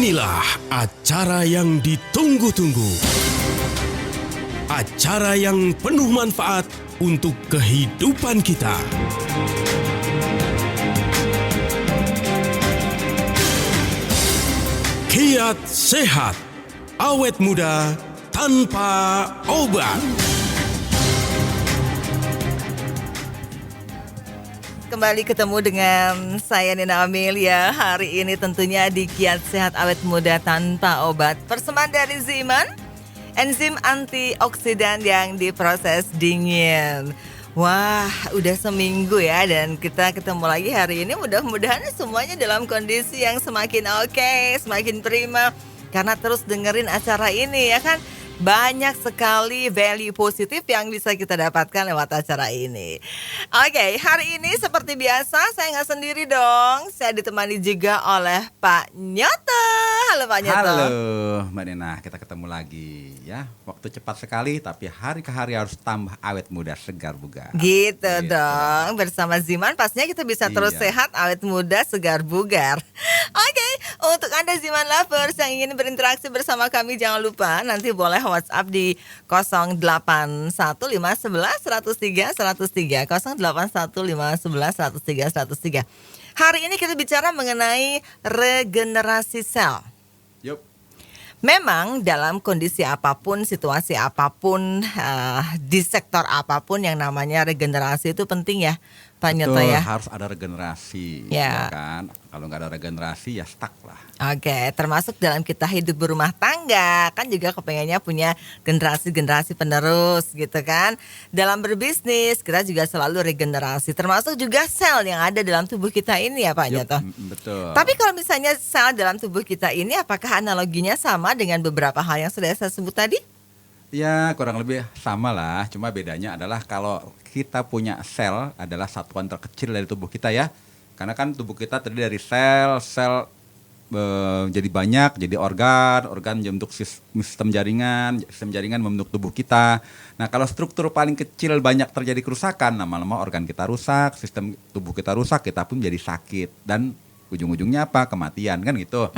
Inilah acara yang ditunggu-tunggu. Acara yang penuh manfaat untuk kehidupan kita. Kiat sehat, awet muda tanpa obat. Kembali ketemu dengan saya Nina Amelia. Hari ini tentunya di Kiat Sehat Awet Muda Tanpa Obat. Persembahan dari Ziman, enzim antioksidan yang diproses dingin. Wah, udah seminggu ya dan kita ketemu lagi hari ini. Mudah-mudahan semuanya dalam kondisi yang semakin oke, semakin prima. Karena terus dengerin acara ini ya kan. Banyak sekali value positif yang bisa kita dapatkan lewat acara ini. Oke, hari ini seperti biasa saya nggak sendiri dong. Saya ditemani juga oleh Pak Nyoto. Halo Pak Nyoto. Halo Mbak Nina, kita ketemu lagi ya. Waktu cepat sekali tapi hari ke hari harus tambah awet muda, segar bugar. Gitu dong. Bersama Ziman pastinya kita bisa terus Iya. sehat, awet muda, segar bugar. Oke, untuk Anda Ziman lovers yang ingin berinteraksi bersama kami jangan lupa nanti boleh WhatsApp di 081511103103 081511103103. Hari ini kita bicara mengenai regenerasi sel. Yup. Memang dalam kondisi apapun, situasi apapun, di sektor apapun yang namanya regenerasi itu penting ya, Pak Nyoto Betul, ya. harus ada regenerasi Ya. ya kan. Kalau nggak ada regenerasi ya stuck lah. Oke, termasuk dalam kita hidup berumah tangga, kan juga kepengennya punya generasi-generasi penerus gitu kan. Dalam berbisnis, kita juga selalu regenerasi, termasuk juga sel yang ada dalam tubuh kita ini ya Pak Yup, Nyoto. betul. Tapi kalau misalnya sel dalam tubuh kita ini, apakah analoginya sama dengan beberapa hal yang sudah saya sebut tadi? Ya kurang lebih sama lah. Cuma bedanya adalah kalau kita punya sel adalah satuan terkecil dari tubuh kita ya. Karena kan tubuh kita terdiri dari sel jadi banyak, jadi organ membentuk sistem jaringan membentuk tubuh kita. Nah kalau struktur paling kecil banyak terjadi kerusakan, lama-lama organ kita rusak, sistem tubuh kita rusak, kita pun jadi sakit dan ujung-ujungnya apa? Kematian kan gitu.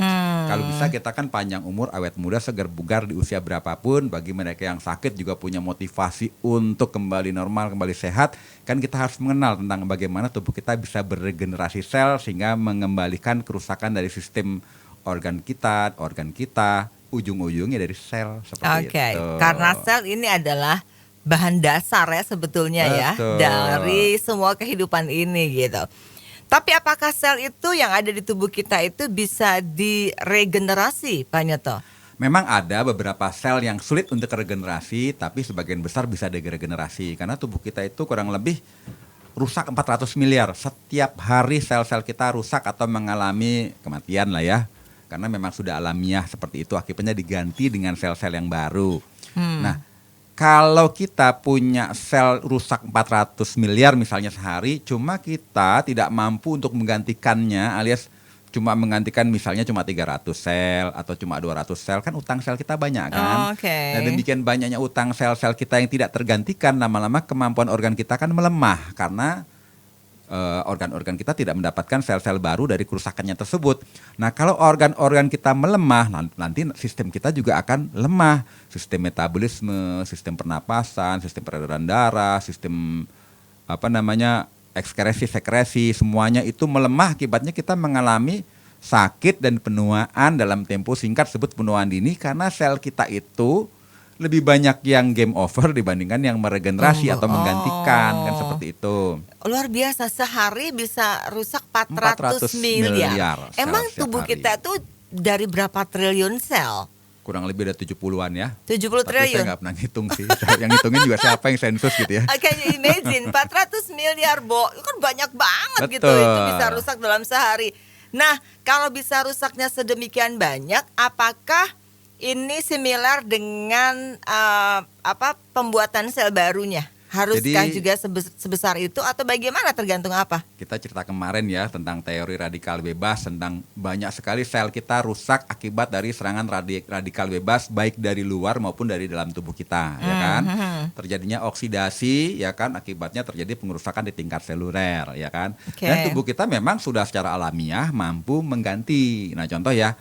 Kalau bisa kita kan panjang umur, awet muda, segar bugar di usia berapapun. Bagi mereka yang sakit juga punya motivasi untuk kembali normal, kembali sehat. Kan kita harus mengenal tentang bagaimana tubuh kita bisa beregenerasi sel sehingga mengembalikan kerusakan dari sistem organ kita, ujung-ujungnya dari sel seperti Oke, itu. karena sel ini adalah bahan dasar ya sebetulnya ya Betul. dari semua kehidupan ini gitu. Tapi apakah sel itu yang ada di tubuh kita itu bisa diregenerasi, Pak Nyoto? Memang ada beberapa sel yang sulit untuk regenerasi, tapi sebagian besar bisa diregenerasi. Karena tubuh kita itu kurang lebih rusak 400 miliar. Setiap hari sel-sel kita rusak atau mengalami kematian lah ya. Karena memang sudah alamiah seperti itu, akibatnya diganti dengan sel-sel yang baru. Nah, kalau kita punya sel rusak 400 miliar misalnya sehari, cuma kita tidak mampu untuk menggantikannya alias cuma menggantikan misalnya cuma 300 sel atau cuma 200 sel, kan utang sel kita banyak kan. Oke. Dan demikian banyaknya utang sel-sel kita yang tidak tergantikan, lama-lama kemampuan organ kita kan melemah karena organ-organ kita tidak mendapatkan sel-sel baru dari kerusakannya tersebut. Nah, kalau organ-organ kita melemah, nanti sistem kita juga akan lemah. Sistem metabolisme, sistem pernapasan, sistem peredaran darah, sistem ekskresi, sekresi, semuanya itu melemah. Akibatnya kita mengalami sakit dan penuaan dalam tempo singkat, sebut penuaan dini, karena sel kita itu lebih banyak yang game over dibandingkan yang meregenerasi atau menggantikan, kan seperti itu. Luar biasa, sehari bisa rusak 400 400 miliar. miliar sel Emang setiap tubuh hari. kita tuh dari berapa triliun sel? Kurang lebih ada 70-an ya. 70 Tapi triliun. saya nggak pernah ngitung sih. Yang ngitungin juga siapa yang sensus gitu ya. Can you imagine 400 miliar, Bo? Itu kan banyak banget gitu. Betul. Itu bisa rusak dalam sehari. Nah, kalau bisa rusaknya sedemikian banyak, apakah ini similar dengan pembuatan sel barunya? Haruskah Jadi, juga sebesar itu atau bagaimana, tergantung apa? Kita cerita kemarin ya tentang teori radikal bebas, tentang banyak sekali sel kita rusak akibat dari serangan radikal bebas baik dari luar maupun dari dalam tubuh kita, ya kan? Terjadinya oksidasi, ya kan? Akibatnya terjadi pengerusakan di tingkat seluler, ya kan? Oke. Dan tubuh kita memang sudah secara alamiah mampu mengganti. Nah, contoh ya,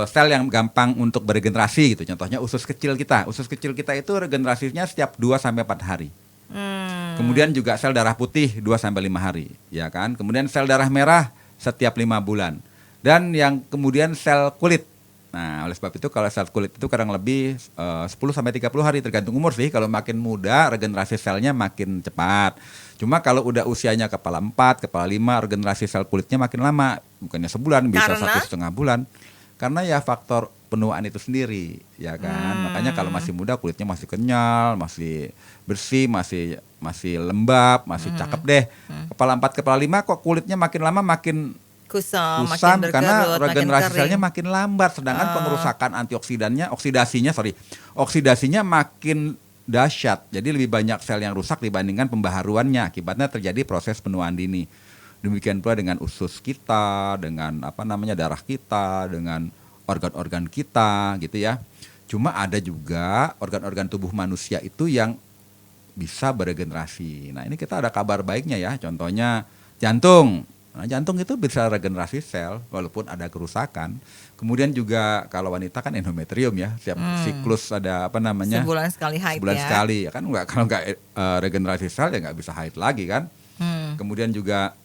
sel yang gampang untuk beregenerasi gitu. Contohnya usus kecil kita. Usus kecil kita itu regenerasinya setiap 2 sampai 4 hari. Kemudian juga sel darah putih 2 sampai 5 hari, ya kan? Kemudian sel darah merah setiap 5 bulan. Dan yang kemudian sel kulit. Nah, oleh sebab itu kalau sel kulit itu kurang lebih 10 sampai 30 hari tergantung umur sih. Kalau makin muda regenerasi selnya makin cepat. Cuma kalau udah usianya kepala 4, kepala 5, regenerasi sel kulitnya makin lama. Bukannya sebulan, bisa 1,5 bulan. Karena ya faktor penuaan itu sendiri, ya kan. Makanya kalau masih muda kulitnya masih kenyal, masih bersih, masih lembab, masih cakep deh. Kepala 4, kepala 5 kok kulitnya makin lama makin kusam kusam makin karena berkerut, regenerasi makin selnya makin lambat, sedangkan pengerusakan oksidasinya makin dahsyat. Jadi lebih banyak sel yang rusak dibandingkan pembaharuannya. Akibatnya terjadi proses penuaan dini. Demikian pula dengan usus kita, dengan darah kita, dengan organ-organ kita gitu ya. Cuma ada juga organ-organ tubuh manusia itu yang bisa beregenerasi. Nah, ini kita ada kabar baiknya ya. Contohnya jantung. Nah, jantung itu bisa regenerasi sel walaupun ada kerusakan. Kemudian juga kalau wanita kan endometrium ya, setiap siklus ada sebulan sekali haid sebulan ya. sekali ya kan, kalau nggak regenerasi sel ya nggak bisa haid lagi kan. Kemudian juga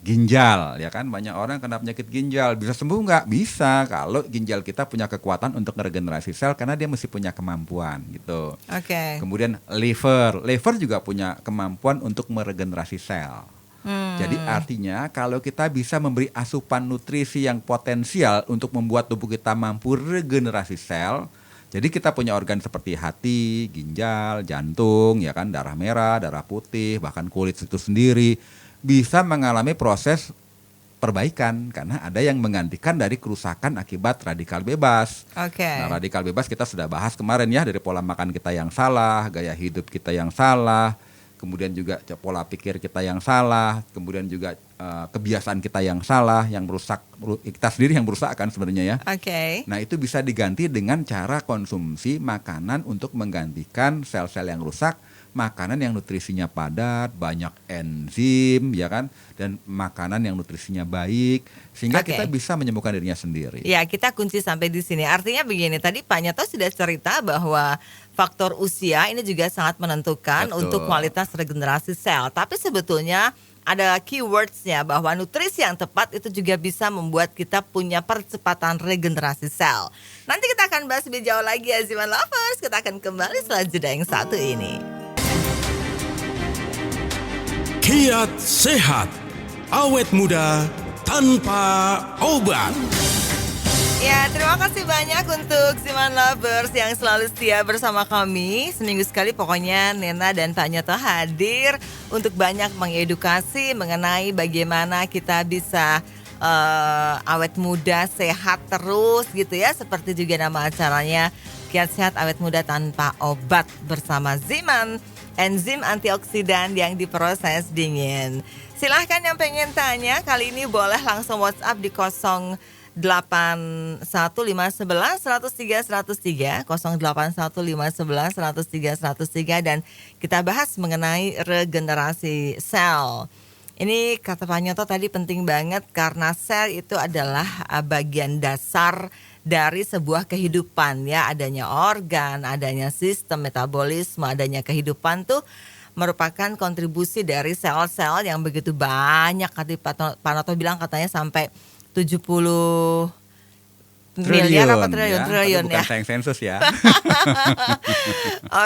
ginjal ya kan, banyak orang kena penyakit ginjal, bisa sembuh nggak? Bisa kalau ginjal kita punya kekuatan untuk meregenerasi sel karena dia mesti punya kemampuan gitu. Oke. Kemudian liver juga punya kemampuan untuk meregenerasi sel. Jadi artinya kalau kita bisa memberi asupan nutrisi yang potensial untuk membuat tubuh kita mampu regenerasi sel, jadi kita punya organ seperti hati, ginjal, jantung, ya kan, darah merah, darah putih, bahkan kulit itu sendiri bisa mengalami proses perbaikan karena ada yang menggantikan dari kerusakan akibat radikal bebas. Oke. Nah, radikal bebas kita sudah bahas kemarin ya, dari pola makan kita yang salah, gaya hidup kita yang salah, kemudian juga pola pikir kita yang salah, kemudian juga kebiasaan kita yang salah, yang merusak, kita sendiri yang merusak kan sebenarnya ya. Oke. Nah, itu bisa diganti dengan cara konsumsi makanan untuk menggantikan sel-sel yang rusak, makanan yang nutrisinya padat, banyak enzim ya kan, dan makanan yang nutrisinya baik sehingga kita bisa menyembuhkan dirinya sendiri. Ya, kita kunci sampai di sini. Artinya begini, tadi Pak Nyoto sudah cerita bahwa faktor usia ini juga sangat menentukan untuk kualitas regenerasi sel. Tapi sebetulnya ada keywordsnya bahwa nutrisi yang tepat itu juga bisa membuat kita punya percepatan regenerasi sel. Nanti kita akan bahas lebih jauh lagi ya Ziman Lovers. Kita akan kembali setelah jeda yang satu ini. Kiat sehat, awet muda tanpa obat. Ya, terima kasih banyak untuk Ziman Lovers yang selalu setia bersama kami. Seminggu sekali pokoknya Nena dan Pak Nyoto hadir untuk banyak mengedukasi mengenai bagaimana kita bisa awet muda, sehat terus gitu ya. Seperti juga nama acaranya, Kiat Sehat Awet Muda Tanpa Obat bersama Ziman, enzim antioksidan yang diproses dingin. Silahkan yang pengen tanya, kali ini boleh langsung WhatsApp di 0815111103103 0815111103103 dan kita bahas mengenai regenerasi sel. Ini kata Pak Nyoto tadi penting banget karena sel itu adalah bagian dasar dari sebuah kehidupan ya, adanya organ, adanya sistem metabolisme, adanya kehidupan tuh merupakan kontribusi dari sel-sel yang begitu banyak. Tadi Pak Nyoto bilang katanya sampai 70 miliar apa triliun ya. Bukan sayang sensus ya.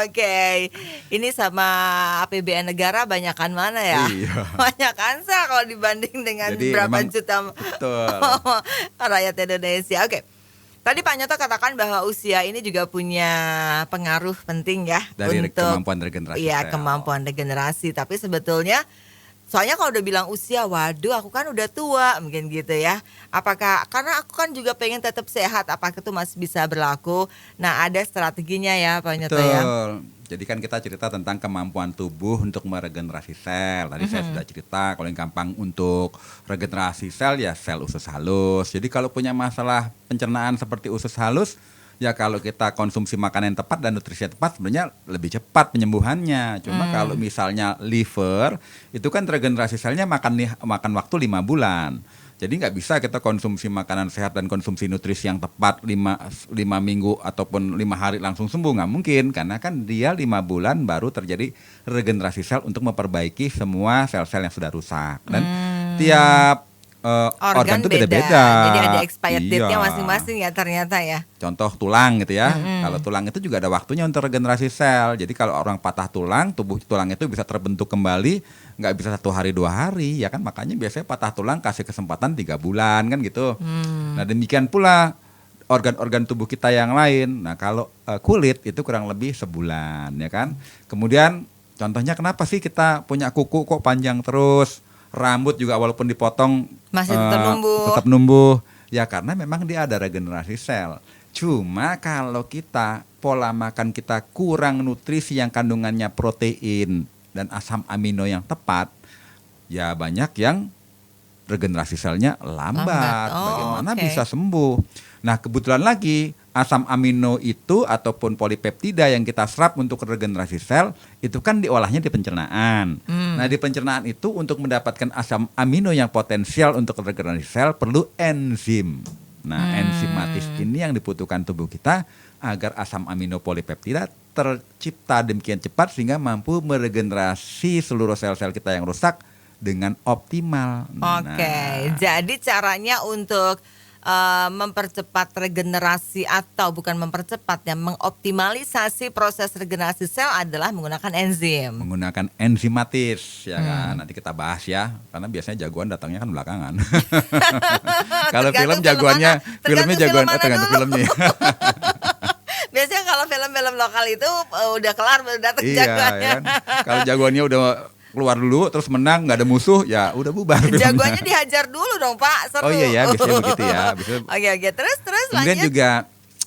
Oke. Ini sama APBN negara banyakan mana ya? Iya. Banyakan sel kalau dibanding dengan jadi berapa memang, juta rakyat Indonesia. Oke. Tadi Pak Nyoto katakan bahwa usia ini juga punya pengaruh penting ya dari untuk kemampuan regenerasi. Iya, kemampuan regenerasi. Tapi sebetulnya soalnya kalau udah bilang usia, waduh aku kan udah tua mungkin gitu ya. Apakah, karena aku kan juga pengen tetap sehat, apakah itu masih bisa berlaku? Nah, ada strateginya ya Pak Nyoto ya. Jadi kan kita cerita tentang kemampuan tubuh untuk meregenerasi sel. Tadi saya sudah cerita kalau yang gampang untuk regenerasi sel ya sel usus halus. Jadi kalau punya masalah pencernaan seperti usus halus, ya kalau kita konsumsi makanan yang tepat dan nutrisi yang tepat sebenarnya lebih cepat penyembuhannya. Cuma kalau misalnya liver, itu kan regenerasi selnya makan waktu 5 bulan. Jadi nggak bisa kita konsumsi makanan sehat dan konsumsi nutrisi yang tepat 5 minggu ataupun 5 hari langsung sembuh, nggak mungkin, karena kan dia 5 bulan baru terjadi regenerasi sel untuk memperbaiki semua sel-sel yang sudah rusak. Dan tiap organ itu beda-beda. Jadi ada expired Iya. date-nya masing-masing ya ternyata ya. Contoh tulang gitu ya. Kalau tulang itu juga ada waktunya untuk regenerasi sel. Jadi kalau orang patah tulang, tubuh tulang itu bisa terbentuk kembali, nggak bisa 1 hari 2 hari, ya kan. Makanya biasanya patah tulang kasih kesempatan 3 bulan kan gitu. Nah demikian pula organ-organ tubuh kita yang lain. Nah kalau kulit itu kurang lebih sebulan ya kan. Kemudian contohnya kenapa sih kita punya kuku kok panjang terus? Rambut juga walaupun dipotong Masih tetap numbuh. tetap numbuh. Ya karena memang dia ada regenerasi sel. Cuma kalau kita pola makan kita kurang nutrisi yang kandungannya protein dan asam amino yang tepat, ya banyak yang regenerasi selnya lambat. Oh, Bagaimana oke. bisa sembuh? Nah kebetulan lagi asam amino itu ataupun polipeptida yang kita serap untuk regenerasi sel itu kan diolahnya di pencernaan. Nah di pencernaan itu untuk mendapatkan asam amino yang potensial untuk regenerasi sel perlu enzim. Nah enzimatis ini yang dibutuhkan tubuh kita agar asam amino polipeptida tercipta demikian cepat sehingga mampu meregenerasi seluruh sel-sel kita yang rusak dengan optimal. Oke, jadi caranya untuk mempercepat regenerasi atau bukan mempercepat ya, mengoptimalisasi proses regenerasi sel adalah menggunakan enzim. Menggunakan enzimatis ya kan. Nanti kita bahas ya, karena biasanya jagoan datangnya kan belakangan. Kalau film Tergantung jagoannya, film mana. filmnya Tergantung jagoan film mana tergantung dulu. filmnya. Biasanya kalau film-film lokal itu udah kelar baru datang Iya jagoannya. kan. Kalau jagoannya udah keluar dulu terus menang nggak ada musuh ya udah bubar filmnya. Jagoannya dihajar dulu dong Pak, seru. Oh iya ya, biasanya begitu ya. Biasanya. Oke, terus Kemudian lanjut. juga,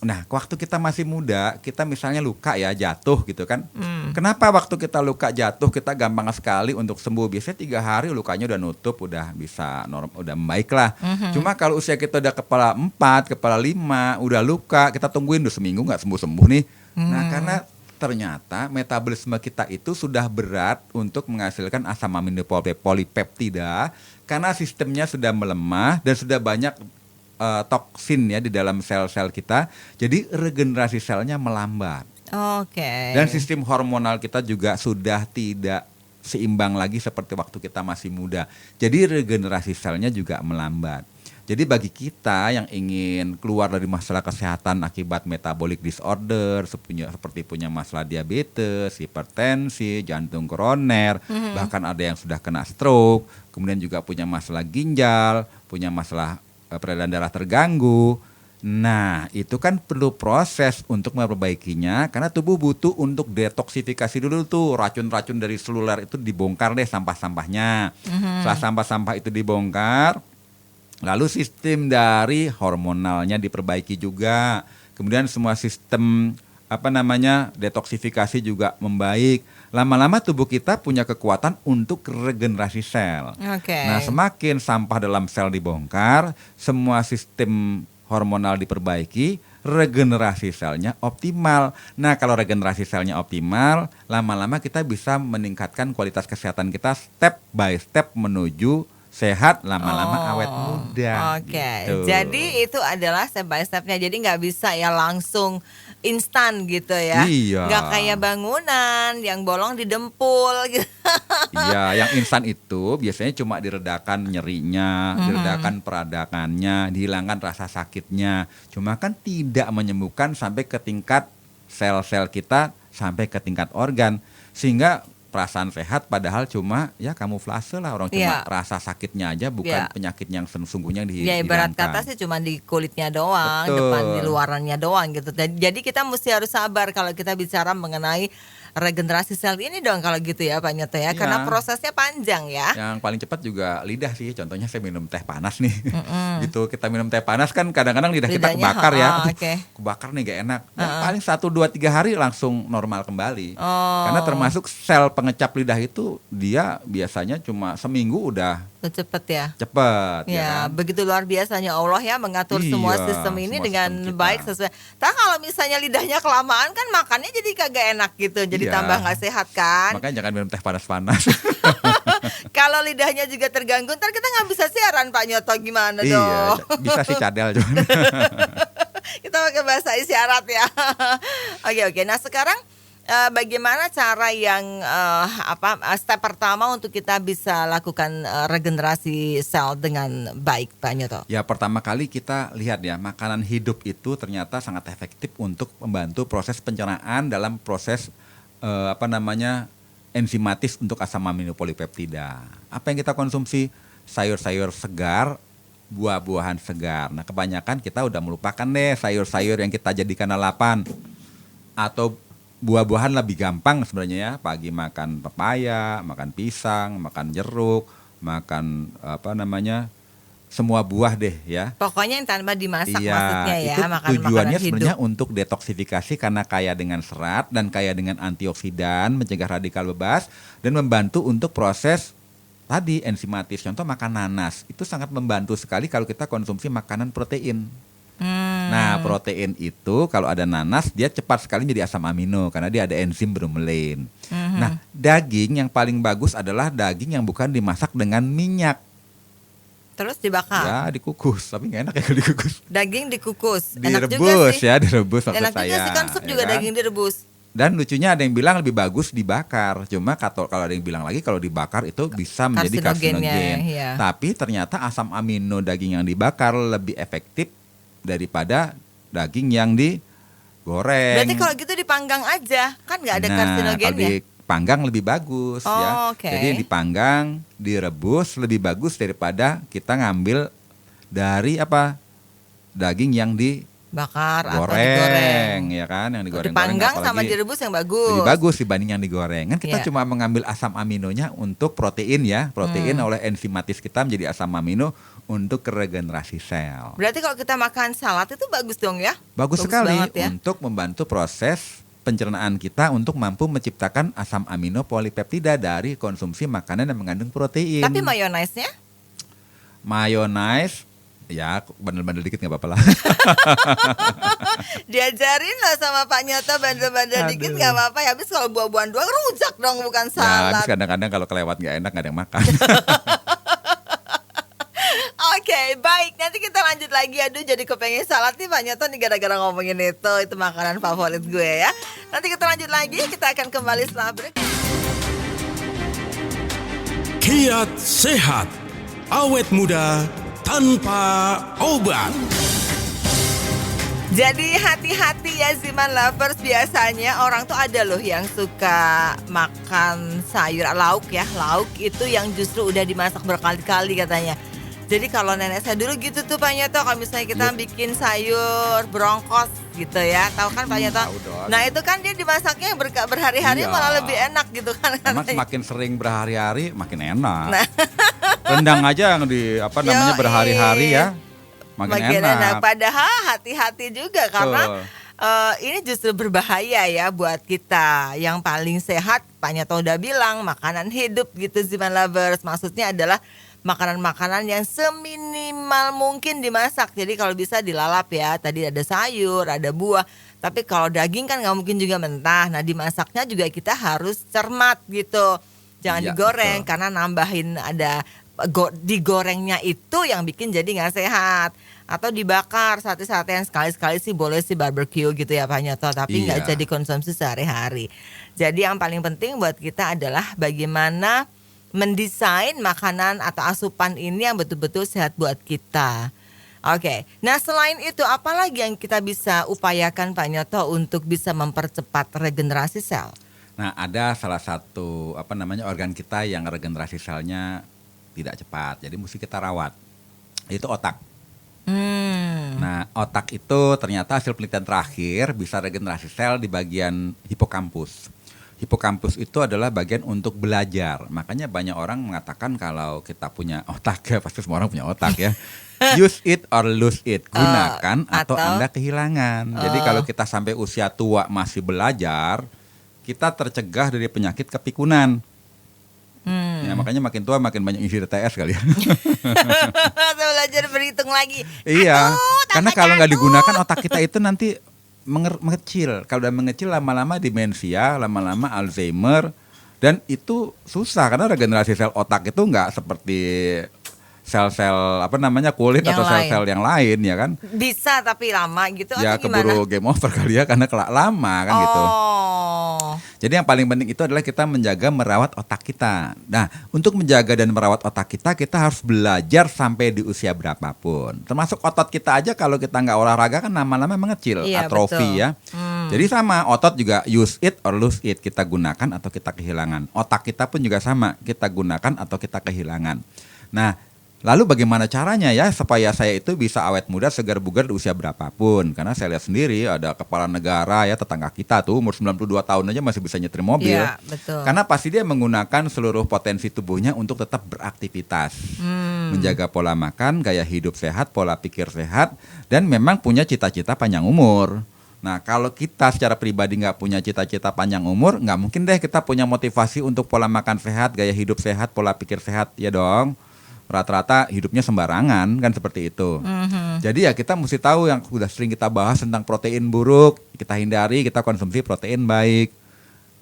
nah waktu kita masih muda, kita misalnya luka ya, jatuh gitu kan. Kenapa waktu kita luka jatuh kita gampang sekali untuk sembuh? Biasanya 3 hari lukanya udah nutup, udah bisa udah membaik lah. Cuma kalau usia kita udah kepala 4, kepala 5, udah luka, kita tungguin udah seminggu nggak sembuh-sembuh nih. Nah karena ternyata metabolisme kita itu sudah berat untuk menghasilkan asam amino polipeptida karena sistemnya sudah melemah dan sudah banyak toksin ya di dalam sel-sel kita. Jadi regenerasi selnya melambat. Oke. Dan sistem hormonal kita juga sudah tidak seimbang lagi seperti waktu kita masih muda. Jadi regenerasi selnya juga melambat. Jadi bagi kita yang ingin keluar dari masalah kesehatan akibat metabolic disorder, seperti punya masalah diabetes, hipertensi, jantung koroner, bahkan ada yang sudah kena stroke, kemudian juga punya masalah ginjal, punya masalah peredaran darah terganggu. Nah, itu kan perlu proses untuk memperbaikinya karena tubuh butuh untuk detoksifikasi dulu tuh racun-racun dari seluler itu dibongkar deh sampah-sampahnya. Setelah sampah-sampah itu dibongkar, lalu sistem dari hormonalnya diperbaiki juga. Kemudian semua sistem detoksifikasi juga membaik. Lama-lama tubuh kita punya kekuatan untuk regenerasi sel. Oke. Nah, semakin sampah dalam sel dibongkar, semua sistem hormonal diperbaiki, regenerasi selnya optimal. Nah, kalau regenerasi selnya optimal, lama-lama kita bisa meningkatkan kualitas kesehatan kita step by step menuju sehat, lama-lama awet muda. Oke, gitu. jadi itu adalah step by stepnya. Jadi nggak bisa ya langsung instan gitu ya. Iya. Nggak kayak bangunan yang bolong didempul gitu. Iya, yang instan itu biasanya cuma diredakan nyerinya, diredakan peradangannya, dihilangkan rasa sakitnya. Cuma kan tidak menyembuhkan sampai ke tingkat sel-sel kita, sampai ke tingkat organ. Sehingga perasaan sehat padahal cuma ya kamuflase lah, orang cuma rasa sakitnya aja, bukan penyakit yang sesungguhnya Ya ibarat kata sih cuma di kulitnya doang, Betul. depan di luarannya doang gitu. Jadi kita mesti harus sabar kalau kita bicara mengenai regenerasi sel ini dong kalau gitu ya Pak Nyoto ya, karena prosesnya panjang ya. Yang paling cepat juga lidah sih, contohnya saya minum teh panas nih. Gitu, kita minum teh panas kan kadang-kadang lidah kita Lidahnya, kebakar ya. Aduh, oke. kebakar nih gak enak. Dan paling 1, 2, 3 hari langsung normal kembali. Karena termasuk sel pengecap lidah itu dia biasanya cuma seminggu udah Cepet ya. cepet Ya, kan? begitu luar biasanya Allah ya mengatur semua Iya, sistem ini semua dengan sistem kita. baik sesuai. Tapi kalau misalnya lidahnya kelamaan kan makannya jadi kagak enak gitu, jadi Iya. tambah nggak sehat kan. Makanya jangan minum teh panas-panas. Kalau lidahnya juga terganggu, ntar kita nggak bisa siaran Pak Nyoto, gimana Iya, dong? bisa sih cadel cuman. Kita pakai bahasa isyarat ya. Oke. Nah sekarang bagaimana cara yang step pertama untuk kita bisa lakukan regenerasi sel dengan baik, Pak Nyoto? Ya pertama kali kita lihat ya, makanan hidup itu ternyata sangat efektif untuk membantu proses pencernaan dalam proses enzimatis untuk asam aminopolipeptida. Apa yang kita konsumsi? Sayur-sayur segar, buah-buahan segar. Nah kebanyakan kita udah melupakan deh sayur-sayur yang kita jadikan lalapan. Atau buah-buahan lebih gampang sebenarnya ya. Pagi makan pepaya, makan pisang, makan jeruk, makan semua buah deh ya. Pokoknya yang tanpa dimasak Iya, maksudnya ya, itu makan tujuannya makanan sebenarnya hidup. untuk detoksifikasi karena kaya dengan serat dan kaya dengan antioksidan, mencegah radikal bebas dan membantu untuk proses tadi enzimatis. Contoh makan nanas, itu sangat membantu sekali kalau kita konsumsi makanan protein. Nah, protein itu kalau ada nanas dia cepat sekali jadi asam amino karena dia ada enzim bromelain. Nah, daging yang paling bagus adalah daging yang bukan dimasak dengan minyak. Terus dibakar. Ya, dikukus, tapi nggak enak ya kalau dikukus. Daging dikukus. Enak juga Direbus sih. ya, direbus maksud Enak saya. juga sih kan sup ya juga kan? daging direbus. Dan lucunya ada yang bilang lebih bagus dibakar. Cuma kalau ada yang bilang lagi kalau dibakar itu bisa menjadi Karsinogennya, karsinogen. iya. Tapi ternyata asam amino daging yang dibakar lebih efektif daripada daging yang digoreng. Berarti kalau gitu dipanggang aja, kan nggak ada Kalau karsinogennya. dipanggang lebih bagus ya. Oke. Jadi dipanggang, direbus lebih bagus daripada kita ngambil dari daging yang Bakar atau digoreng. ya kan, yang digoreng. Dipanggang sama direbus yang bagus. Lebih bagus dibanding yang digoreng. Kan kita Iya. cuma mengambil asam aminonya untuk protein ya. Protein oleh enzimatis kita menjadi asam amino untuk regenerasi sel. Berarti kalau kita makan salad itu bagus dong ya? Bagus sekali banget ya. untuk membantu proses pencernaan kita untuk mampu menciptakan asam amino polipeptida dari konsumsi makanan yang mengandung protein. Tapi mayonaise-nya? Mayonnaise ya bandel-bandel dikit nggak apa-apa lah. Diajarin lah sama Pak Nyoto bandel-bandel dikit Aduh. nggak apa-apa ya. Habis kalau buah-buahan doang rujak dong, bukan Ya, habis salad. kadang-kadang kalau kelewat nggak enak nggak ada yang makan. Oke, baik. Nanti kita lanjut lagi. Aduh, jadi kepengen salad nih Pak Nyoto nih gara-gara ngomongin itu. Itu makanan favorit gue ya. Nanti kita lanjut lagi. Kita akan kembali setelah break. Kiat sehat, awet muda tanpa obat. Jadi hati-hati ya Ziman Lovers, biasanya orang tuh ada loh yang suka makan sayur lauk ya. Lauk itu yang justru udah dimasak berkali-kali katanya. Jadi kalau nenek saya dulu gitu tuh Pak Nyoto, kalau misalnya kita bikin sayur brongkos gitu ya, tahu kan Pak Nyoto? Tahu dong. Nah itu kan dia dimasaknya berhari-hari Iya. malah lebih enak gitu kan. Emang katanya. semakin sering berhari-hari makin enak. Nah. Rendang aja yang Yoi. berhari-hari ya makin enak. Padahal hati-hati juga karena Betul. ini justru berbahaya ya buat kita. Yang paling sehat Pak Nyoto udah bilang makanan hidup gitu Ziman Lovers. Maksudnya adalah makanan-makanan yang seminimal mungkin dimasak. Jadi kalau bisa dilalap ya. Tadi ada sayur, ada buah. Tapi kalau daging kan nggak mungkin juga mentah. Nah dimasaknya juga kita harus cermat gitu. Jangan Iya, digoreng betul. karena nambahin ada digorengnya itu yang bikin jadi nggak sehat. Atau dibakar sate-satean sekali-sekali sih boleh sih barbecue gitu ya Pak Nyoto. Tapi nggak Iya. jadi konsumsi sehari-hari. Jadi yang paling penting buat kita adalah bagaimana mendesain makanan atau asupan ini yang betul-betul sehat buat kita. Oke, nah selain itu apalagi yang kita bisa upayakan Pak Nyoto untuk bisa mempercepat regenerasi sel? Nah, ada salah satu organ kita yang regenerasi selnya tidak cepat. Jadi mesti kita rawat. Itu otak. Nah, otak itu ternyata hasil penelitian terakhir bisa regenerasi sel di bagian hipokampus. Hipokampus itu adalah bagian untuk belajar. Makanya banyak orang mengatakan kalau kita punya otak ya, pasti semua orang punya otak ya. Use it or lose it. Gunakan atau Anda kehilangan. Jadi kalau kita sampai usia tua masih belajar, kita tercegah dari penyakit kepikunan. Ya, makanya makin tua makin banyak isi TTS kali ya. Saya belajar berhitung lagi. Iya, Aduh, karena takut kalau nggak jatuh. digunakan otak kita itu nanti mengecil. Kalau udah mengecil lama-lama demensia, lama-lama Alzheimer, Dan itu susah karena regenerasi sel otak itu nggak seperti sel-sel kulit Yang atau lain. sel-sel yang lain ya kan. Bisa tapi lama gitu Ya atau gimana? keburu game over kali ya karena lama kan gitu. Oh. Jadi yang paling penting itu adalah kita menjaga merawat otak kita. Nah, untuk menjaga dan merawat otak kita harus belajar sampai di usia berapapun. Termasuk otot kita aja kalau kita nggak olahraga kan lama-lama mengecil, Iya, atrofi betul. ya. Jadi sama, otot juga use it or lose it, kita gunakan atau kita kehilangan. Otak kita pun juga sama, kita gunakan atau kita kehilangan. Nah, lalu bagaimana caranya ya supaya saya itu bisa awet muda, segar bugar di usia berapapun? Karena saya lihat sendiri ada kepala negara ya, tetangga kita tuh umur 92 tahun aja masih bisa nyetir mobil. Iya, betul. Karena pasti dia menggunakan seluruh potensi tubuhnya untuk tetap beraktivitas. Menjaga pola makan, gaya hidup sehat, pola pikir sehat, dan memang punya cita-cita panjang umur. Nah, kalau kita secara pribadi nggak punya cita-cita panjang umur, nggak mungkin deh kita punya motivasi untuk pola makan sehat, gaya hidup sehat, pola pikir sehat, ya dong. Rata-rata hidupnya sembarangan kan seperti itu. Jadi ya kita mesti tahu yang sudah sering kita bahas tentang protein buruk, kita hindari, kita konsumsi protein baik.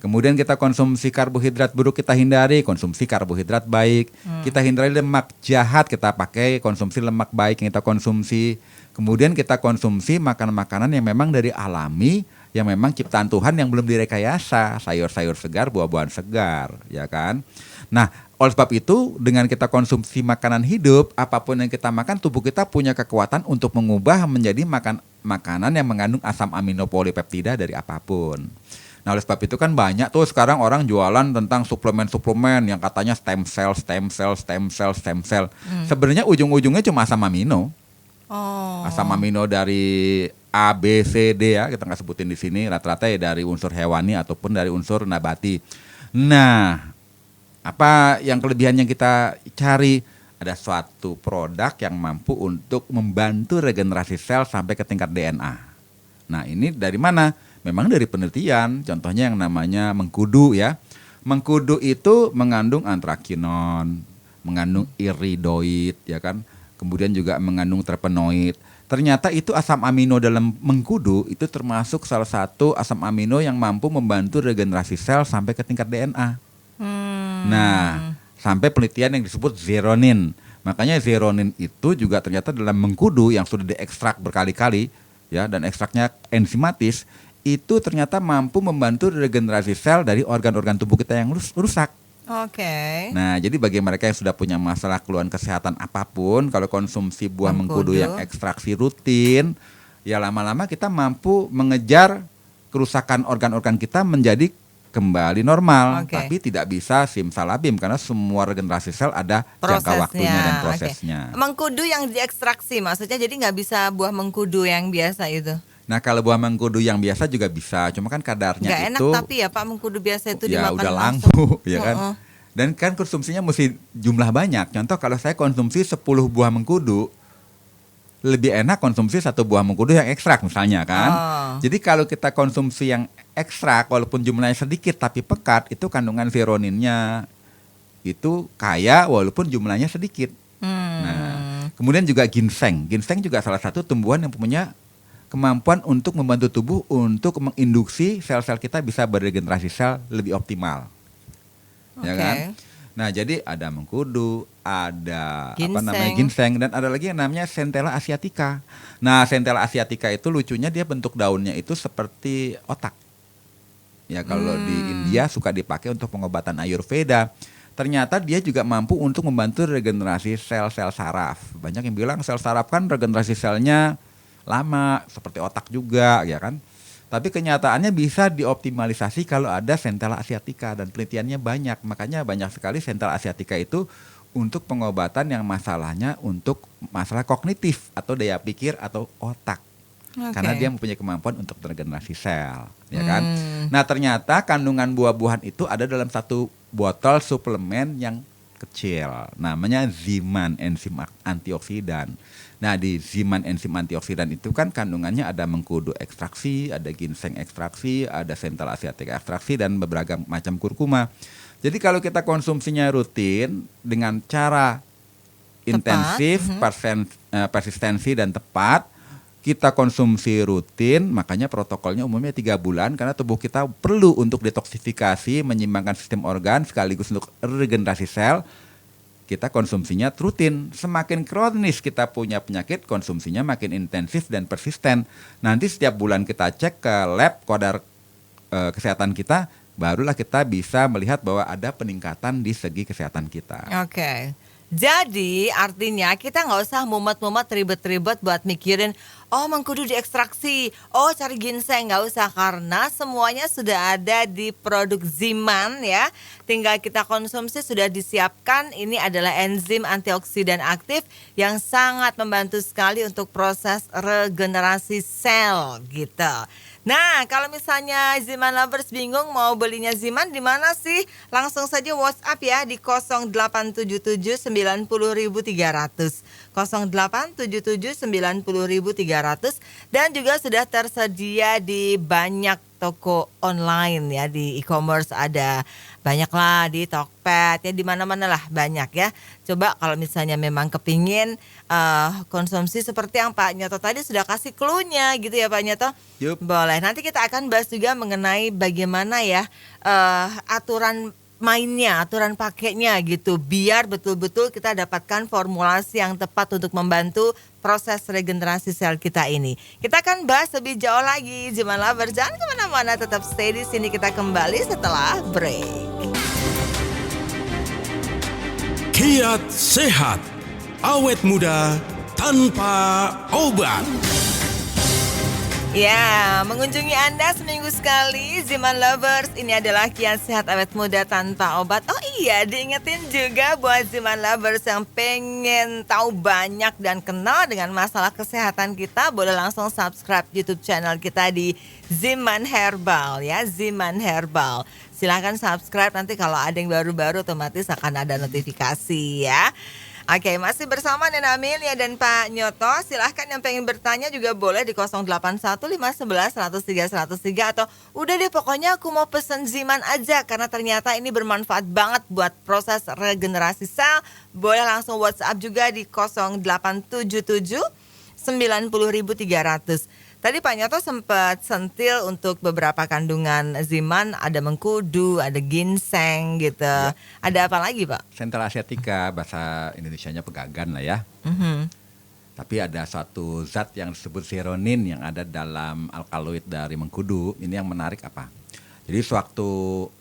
Kemudian kita konsumsi karbohidrat buruk, kita hindari, konsumsi karbohidrat baik. Kita hindari lemak jahat, kita pakai konsumsi lemak baik yang kita konsumsi. Kemudian kita konsumsi makanan-makanan yang memang dari alami, yang memang ciptaan Tuhan yang belum direkayasa, sayur-sayur segar, buah-buahan segar, ya kan? Nah, oleh sebab itu dengan kita konsumsi makanan hidup, apapun yang kita makan, tubuh kita punya kekuatan untuk mengubah menjadi makanan yang mengandung asam amino polipeptida dari apapun. Nah, oleh sebab itu kan banyak tuh sekarang orang jualan tentang suplemen-suplemen yang katanya stem cell. Sebenarnya ujung-ujungnya cuma asam amino. Oh. Asam amino dari A, B, C, D ya, kita nggak sebutin di sini, rata-rata ya dari unsur hewani ataupun dari unsur nabati. Nah, apa yang kelebihan yang kita cari? Ada suatu produk yang mampu untuk membantu regenerasi sel sampai ke tingkat DNA. Nah, ini dari mana? Memang dari penelitian, contohnya yang namanya mengkudu ya. Mengkudu itu mengandung antrakinon, mengandung iridoid ya kan. Kemudian juga mengandung terpenoid. Ternyata itu asam amino dalam mengkudu itu termasuk salah satu asam amino yang mampu membantu regenerasi sel sampai ke tingkat DNA. Nah, sampai penelitian yang disebut zeronin. Makanya zeronin itu juga ternyata dalam mengkudu yang sudah diekstrak berkali-kali ya, dan ekstraknya enzimatis, itu ternyata mampu membantu regenerasi sel dari organ-organ tubuh kita yang rusak. Oke. Nah, jadi bagi mereka yang sudah punya masalah keluhan kesehatan apapun, kalau konsumsi buah mengkudu yang ekstraksi rutin, ya lama-lama kita mampu mengejar kerusakan organ-organ kita menjadi kembali normal. Oke. Tapi tidak bisa simsalabim karena semua regenerasi sel ada jangka waktunya dan prosesnya. Oke. Mengkudu yang diekstraksi maksudnya, jadi nggak bisa buah mengkudu yang biasa itu? Nah, kalau buah mengkudu yang biasa juga bisa, cuma kan kadarnya Nggak enak itu tapi ya Pak, mengkudu biasa itu ya dimakan udah langsung. langku ya kan. Dan kan konsumsinya mesti jumlah banyak. Contoh kalau saya konsumsi 10 buah mengkudu, lebih enak konsumsi 1 buah mengkudu yang ekstrak misalnya kan. Jadi kalau kita konsumsi yang ekstrak walaupun jumlahnya sedikit tapi pekat, itu kandungan zeroninnya itu kaya walaupun jumlahnya sedikit. Nah, kemudian juga ginseng. Ginseng juga salah satu tumbuhan yang punya kemampuan untuk membantu tubuh untuk menginduksi sel-sel kita bisa beregenerasi sel lebih optimal. Ya kan? Nah, jadi ada mengkudu, ada ginseng, dan ada lagi yang namanya Centella asiatica. Nah, Centella asiatica itu lucunya dia bentuk daunnya itu seperti otak. Ya, kalau di India suka dipakai untuk pengobatan Ayurveda. Ternyata dia juga mampu untuk membantu regenerasi sel-sel saraf. Banyak yang bilang sel saraf kan regenerasi selnya lama, seperti otak juga, ya kan. Tapi kenyataannya bisa dioptimalisasi kalau ada Centella asiatica dan penelitiannya banyak. Makanya banyak sekali Centella asiatica itu untuk pengobatan yang masalahnya untuk masalah kognitif atau daya pikir atau otak. Karena dia mempunyai kemampuan untuk regenerasi sel, ya kan. Nah, ternyata kandungan buah-buahan itu ada dalam 1 botol suplemen yang kecil. Namanya Ziman enzim antioksidan. Nah, di Ziman enzim antioksidan itu kan kandungannya ada mengkudu ekstraksi, ada ginseng ekstraksi, ada Centella asiatica ekstraksi, dan beberapa macam kurkuma. Jadi kalau kita konsumsinya rutin dengan cara intensif, persistensi dan tepat, kita konsumsi rutin, makanya protokolnya umumnya 3 bulan karena tubuh kita perlu untuk detoksifikasi, menyimbangkan sistem organ sekaligus untuk regenerasi sel. Kita konsumsinya rutin. Semakin kronis kita punya penyakit, konsumsinya makin intensif dan persisten. Nanti setiap bulan kita cek ke lab kodar kesehatan kita, barulah kita bisa melihat bahwa ada peningkatan di segi kesehatan kita. Oke. Jadi artinya kita nggak usah mumet-mumet ribet-ribet buat mikirin mengkudu diekstraksi, cari ginseng, nggak usah karena semuanya sudah ada di produk Ziman ya. Tinggal kita konsumsi sudah disiapkan. Ini adalah enzim antioksidan aktif yang sangat membantu sekali untuk proses regenerasi sel gitu. Nah, kalau misalnya Ziman Lovers bingung mau belinya Ziman di mana sih? Langsung saja WhatsApp ya di 0877 90.300. 0877 90.300 dan juga sudah tersedia di banyak toko online ya, di e-commerce ada banyak lah, di Tokped ya, di mana-mana lah banyak ya. Coba kalau misalnya memang kepingin konsumsi seperti yang Pak Nyoto tadi sudah kasih clue-nya gitu ya Pak Nyoto. Yup. Boleh, nanti kita akan bahas juga mengenai bagaimana ya aturan mainnya, aturan pakainya gitu, biar betul-betul kita dapatkan formulasi yang tepat untuk membantu proses regenerasi sel kita ini. Kita akan bahas lebih jauh lagi. Ziman Lovers, jangan kemana-mana, tetap stay di sini. Kita kembali setelah break. Kiat sehat, awet muda tanpa obat. Ya, mengunjungi Anda seminggu sekali, Ziman Lovers. Ini adalah kiat sehat awet muda tanpa obat. Oh iya, diingetin juga buat Ziman Lovers yang pengen tahu banyak dan kenal dengan masalah kesehatan kita, boleh langsung subscribe YouTube channel kita di Ziman Herbal ya, Ziman Herbal. Silahkan subscribe, nanti kalau ada yang baru-baru otomatis akan ada notifikasi ya. Oke, masih bersama Nena Amelia dan Pak Nyoto. Silahkan yang pengen bertanya juga boleh di 081511103103 atau udah deh pokoknya aku mau pesen Ziman aja karena ternyata ini bermanfaat banget buat proses regenerasi sel. Boleh langsung WhatsApp juga di 0877 90.300. Tadi Pak Nyoto sempat sentil untuk beberapa kandungan Ziman, ada mengkudu, ada ginseng gitu. Ya. Ada apa lagi Pak? Central Asiatica, bahasa Indonesianya pegagan lah ya. Tapi ada satu zat yang disebut zeronin yang ada dalam alkaloid dari mengkudu. Ini yang menarik apa? Jadi sewaktu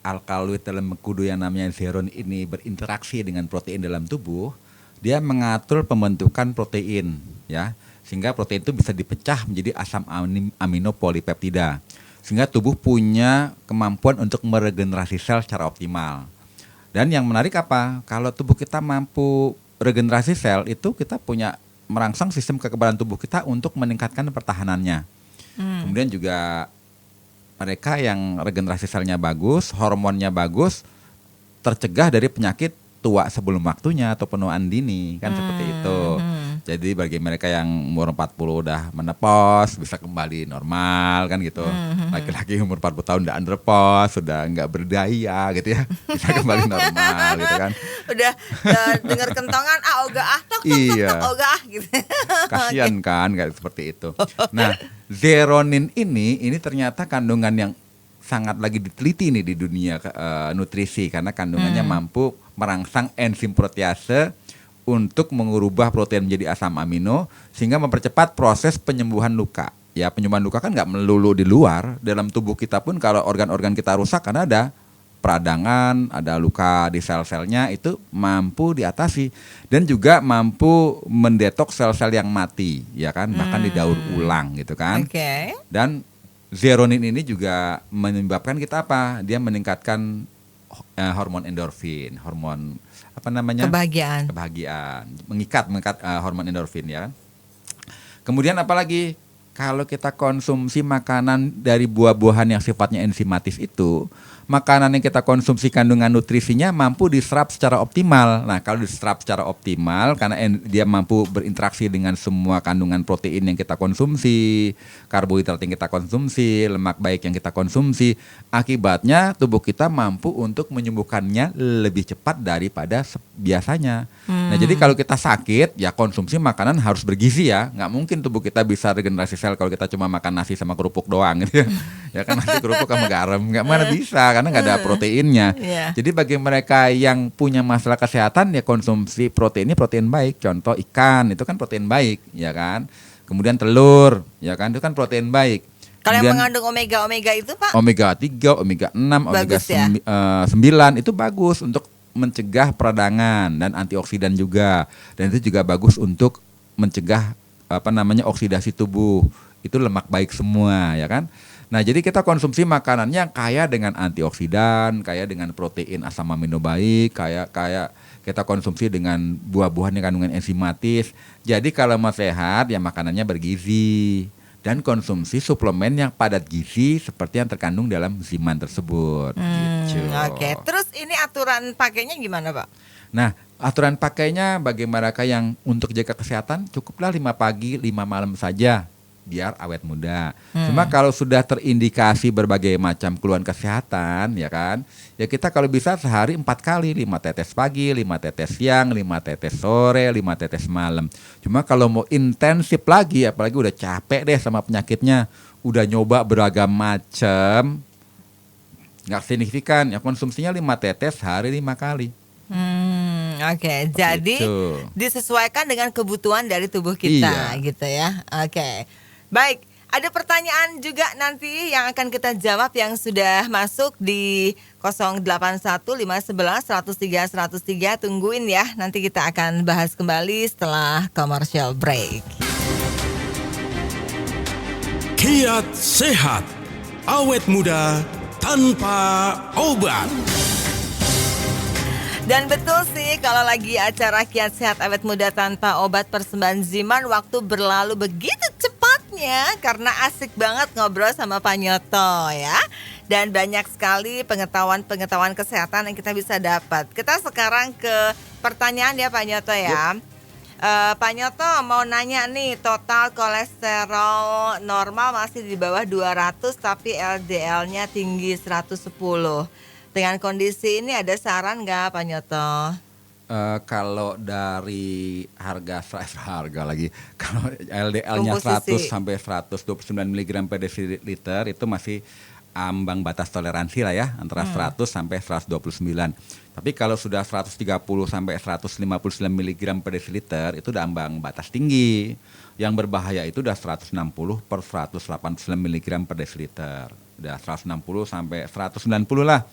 alkaloid dalam mengkudu yang namanya zeronin ini berinteraksi dengan protein dalam tubuh, dia mengatur pembentukan protein ya. Sehingga protein itu bisa dipecah menjadi asam amino polipeptida. Sehingga tubuh punya kemampuan untuk meregenerasi sel secara optimal. Dan yang menarik apa? Kalau tubuh kita mampu regenerasi sel, itu kita punya merangsang sistem kekebalan tubuh kita untuk meningkatkan pertahanannya. Kemudian juga mereka yang regenerasi selnya bagus, hormonnya bagus, tercegah dari penyakit tua sebelum waktunya atau penuaan dini, kan seperti itu. Jadi bagi mereka yang umur 40 udah menopause bisa kembali normal kan gitu. Laki-laki umur 40 tahun udah andropause, sudah nggak berdaya gitu ya, bisa kembali normal gitu kan. Udah dengar kentongan tok ogah gitu. Kasian kan kayak seperti itu. Nah, zeronin ini ternyata kandungan yang sangat lagi diteliti nih di dunia nutrisi karena kandungannya mampu merangsang enzim protease untuk mengubah protein menjadi asam amino sehingga mempercepat proses penyembuhan luka. Ya, penyembuhan luka kan nggak melulu di luar, dalam tubuh kita pun kalau organ-organ kita rusak karena ada peradangan, ada luka di sel-selnya itu mampu diatasi dan juga mampu mendetoks sel-sel yang mati, ya kan, bahkan didaur ulang gitu kan. Oke. Dan zeronin ini juga menyebabkan kita apa? Dia meningkatkan hormon endorfin, hormon apa namanya? Kebahagiaan. Mengikat hormon endorfin ya. Kemudian apalagi kalau kita konsumsi makanan dari buah-buahan yang sifatnya enzimatis itu, makanan yang kita konsumsi kandungan nutrisinya mampu diserap secara optimal. Nah, kalau diserap secara optimal karena dia mampu berinteraksi dengan semua kandungan protein yang kita konsumsi, karbohidrat yang kita konsumsi, lemak baik yang kita konsumsi, akibatnya tubuh kita mampu untuk menyembuhkannya lebih cepat daripada biasanya. Nah, jadi kalau kita sakit, ya konsumsi makanan harus bergizi ya. Nggak mungkin tubuh kita bisa regenerasi sel kalau kita cuma makan nasi sama kerupuk doang gitu ya. Ya kan nasi kerupuk sama garam, nggak mana bisa karena nggak ada proteinnya. Jadi bagi mereka yang punya masalah kesehatan ya konsumsi proteinnya protein baik. Contoh ikan itu kan protein baik, ya kan. Kemudian telur, ya kan itu kan protein baik. Kalau yang Kemudian mengandung omega itu Pak? Omega 3, omega 6, omega 9 itu bagus untuk mencegah peradangan dan antioksidan juga. Dan itu juga bagus untuk mencegah oksidasi tubuh. Itu lemak baik semua, ya kan? Nah, jadi kita konsumsi makanan yang kaya dengan antioksidan, kaya dengan protein asam amino baik, kaya kita konsumsi dengan buah-buahan yang kandungan enzimatis. Jadi kalau mau sehat ya makanannya bergizi dan konsumsi suplemen yang padat gizi seperti yang terkandung dalam Ziman tersebut. Gitu. Oke. Terus ini aturan pakainya gimana, Pak? Nah, aturan pakainya bagi mereka yang untuk jaga kesehatan cukuplah 5 pagi 5 malam saja biar awet muda. Cuma kalau sudah terindikasi berbagai macam keluhan kesehatan, ya kan, ya kita kalau bisa sehari 4 kali, 5 tetes pagi, 5 tetes siang, 5 tetes sore, 5 tetes malam. Cuma kalau mau intensif lagi, apalagi udah capek deh sama penyakitnya, udah nyoba beragam macam, nggak signifikan, ya konsumsinya 5 tetes sehari 5 kali. Oke. Jadi disesuaikan dengan kebutuhan dari tubuh kita, gitu ya. Oke. Baik, ada pertanyaan juga nanti yang akan kita jawab yang sudah masuk di 081511103103. Tungguin ya, nanti kita akan bahas kembali setelah commercial break. Kiat sehat, awet muda tanpa obat. Dan betul sih kalau lagi acara Kiat Sehat Awet Muda Tanpa Obat persembahan Ziman, waktu berlalu begitu cepatnya karena asik banget ngobrol sama Pak Nyoto ya. Dan banyak sekali pengetahuan kesehatan yang kita bisa dapat. Kita sekarang ke pertanyaan ya Pak Nyoto ya. Pak Nyoto mau nanya nih, total kolesterol normal masih di bawah 200 tapi LDL-nya tinggi 110. Dengan kondisi ini ada saran nggak Pak Nyoto? Kalau dari harga lagi, kalau LDL-nya 100 sampai 129 mg per desiliter itu masih ambang batas toleransi lah ya, antara 100 sampai 129. Tapi kalau sudah 130 sampai 159 mg per desiliter itu udah ambang batas tinggi. Yang berbahaya itu udah 160 per 189 mg per desiliter. Udah 160 sampai 190 lah.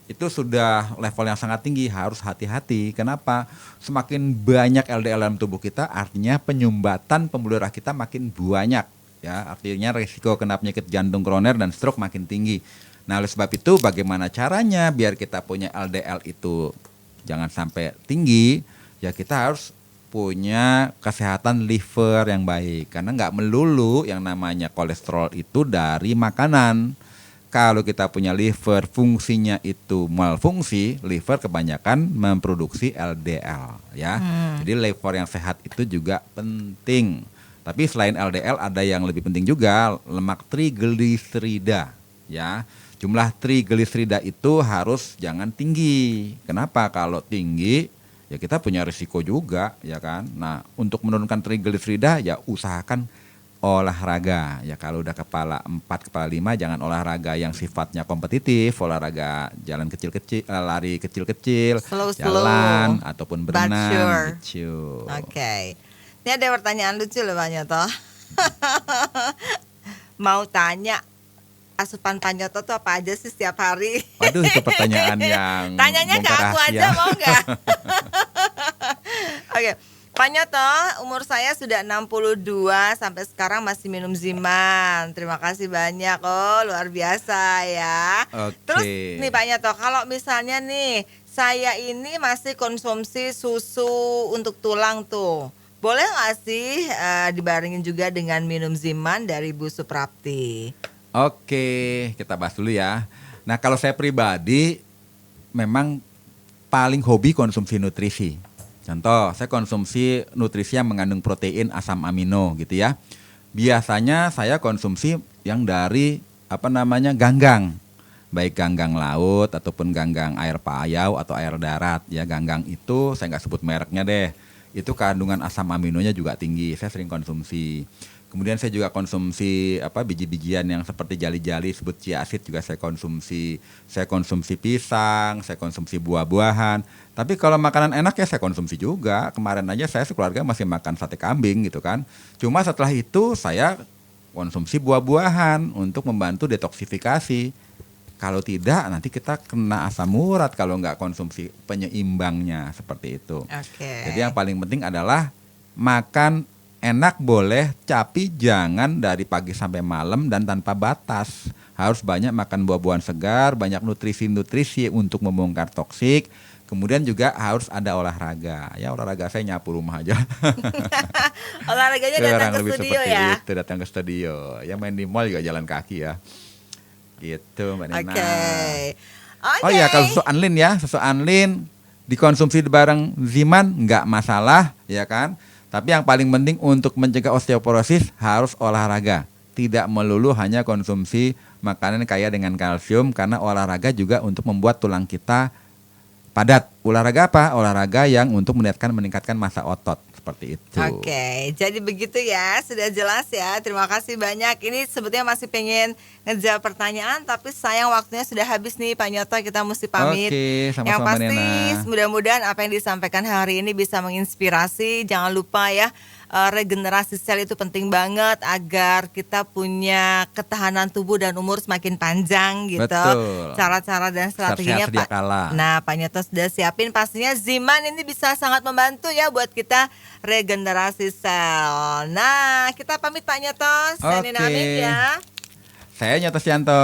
Itu sudah level yang sangat tinggi, harus hati-hati. Kenapa? Semakin banyak LDL dalam tubuh kita, artinya penyumbatan pembuluh darah kita makin banyak. Ya, artinya risiko kena penyakit jantung koroner dan stroke makin tinggi. Nah, oleh sebab itu bagaimana caranya biar kita punya LDL itu jangan sampai tinggi? Ya kita harus punya kesehatan liver yang baik. Karena nggak melulu yang namanya kolesterol itu dari makanan. Kalau kita punya liver fungsinya itu malfungsi, liver kebanyakan memproduksi LDL ya. Jadi liver yang sehat itu juga penting. Tapi selain LDL ada yang lebih penting juga, lemak trigliserida ya. Jumlah trigliserida itu harus jangan tinggi. Kenapa? Kalau tinggi ya kita punya risiko juga ya kan. Nah, untuk menurunkan trigliserida ya usahakan olahraga ya. Kalau udah kepala 4, kepala 5 jangan olahraga yang sifatnya kompetitif, olahraga jalan kecil-kecil, lari kecil-kecil, jalan ataupun berenang gitu. Oke. Ini ada pertanyaan lucu loh Pak Nyoto. Mau tanya asupan Pak Nyoto tuh apa aja sih setiap hari? Waduh, itu pertanyaan yang tanyanya ke aku aja mau nggak? Oke. Pak Nyoto, umur saya sudah 62 sampai sekarang masih minum Ziman. Terima kasih banyak. Oh, luar biasa ya. Terus nih Pak Nyoto, kalau misalnya nih saya ini masih konsumsi susu untuk tulang tuh, boleh nggak sih dibarengin juga dengan minum Ziman dari Bu Suprapti? Oke, kita bahas dulu ya. Nah kalau saya pribadi memang paling hobi konsumsi nutrisi. Contoh, saya konsumsi nutrisi yang mengandung protein, asam amino gitu ya. Biasanya saya konsumsi yang dari ganggang. Baik ganggang laut ataupun ganggang air payau atau air darat ya. Ganggang itu saya nggak sebut mereknya deh. Itu kandungan asam aminonya juga tinggi. Saya sering konsumsi. Kemudian saya juga konsumsi biji-bijian yang seperti jali-jali sebut chia seed juga saya konsumsi. Saya konsumsi pisang, saya konsumsi buah-buahan. Tapi kalau makanan enak ya saya konsumsi juga. Kemarin aja saya sekeluarga masih makan sate kambing gitu kan. Cuma setelah itu saya konsumsi buah-buahan untuk membantu detoksifikasi. Kalau tidak nanti kita kena asam urat kalau nggak konsumsi penyeimbangnya seperti itu. Oke. Jadi yang paling penting adalah makan enak boleh, tapi jangan dari pagi sampai malam dan tanpa batas. Harus banyak makan buah-buahan segar, banyak nutrisi-nutrisi untuk membongkar toksik. Kemudian juga harus ada olahraga. Ya olahraga saya nyapu rumah aja. Olahraganya datang ke lebih studio seperti ya. itu, datang ke studio. Ya main di mall juga jalan kaki ya. Gitu Mbak Nina. Oke. Oh iya kalau susu anlin ya, susu anlin dikonsumsi bareng Ziman nggak masalah ya kan. Tapi yang paling penting untuk mencegah osteoporosis harus olahraga. Tidak melulu hanya konsumsi makanan kaya dengan kalsium karena olahraga juga untuk membuat tulang kita padat. Olahraga apa? Olahraga yang untuk meningkatkan massa otot. Seperti itu. Oke, jadi begitu ya, sudah jelas ya. Terima kasih banyak. Ini sebetulnya masih pengen ngejawab pertanyaan, tapi sayang waktunya sudah habis nih Pak Nyoto, kita mesti pamit. Oke, sama-sama Yang pasti Nena. mudah-mudahan apa yang disampaikan hari ini bisa menginspirasi. Jangan lupa ya, regenerasi sel itu penting banget agar kita punya ketahanan tubuh dan umur semakin panjang gitu. Betul. Cara-cara dan strateginya Sehat sedia kala. Nah, Pak Nyoto sudah siapin, pastinya Ziman ini bisa sangat membantu ya buat kita regenerasi sel. Nah, kita pamit Pak Nyoto. Saya Nina Oke. Amin ya. Saya Nyoto Sianto.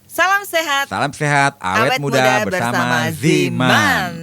Salam sehat. Salam sehat, awet muda bersama Ziman.